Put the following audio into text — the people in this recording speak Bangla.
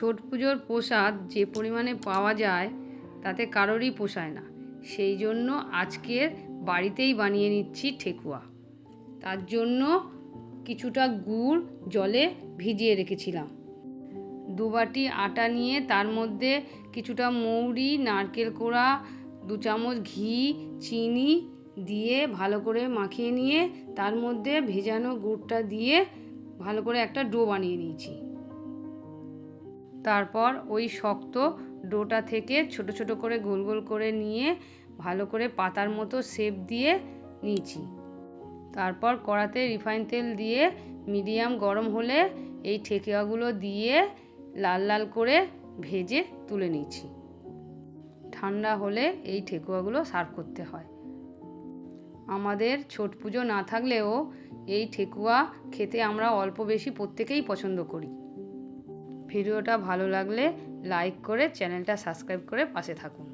ছট পুজোর প্রসাদ যে পরিমাণে পাওয়া যায় তাতে কারোরই পোষায় না। সেই জন্য আজকের বাড়িতেই বানিয়ে নিচ্ছি ঠেকুয়া। তার জন্য কিছুটা গুড় জলে ভিজিয়ে রেখেছিলাম। 2 বাটি আটা নিয়ে তার মধ্যে কিছুটা মৌরি, নারকেল কোড়া, 2 চামচ ঘি, চিনি দিয়ে ভালো করে মাখিয়ে নিয়ে তার মধ্যে ভেজানো গুড়টা দিয়ে ভালো করে একটা ডো বানিয়ে নিয়েছি। তারপর ওই শক্ত ডোটা থেকে ছোট ছোট করে গোল গোল করে নিয়ে ভালো করে পাতার মতো শেপ দিয়ে নিয়েছি। তারপর কড়াতে রিফাইন তেল দিয়ে মিডিয়াম গরম হলে এই ঠেকুয়াগুলো দিয়ে লাল লাল করে ভেজে তুলে নিয়েছি। ঠান্ডা হলে এই ঠেকুয়াগুলো সার্ভ করতে হয়। আমাদের ছট পুজো না থাকলেও এই ঠেকুয়া খেতে আমরা অল্প বেশি প্রত্যেকেই পছন্দ করি। ভিডিওটা ভালো লাগলে লাইক করে চ্যানেলটা সাবস্ক্রাইব করে পাশে থাকুন।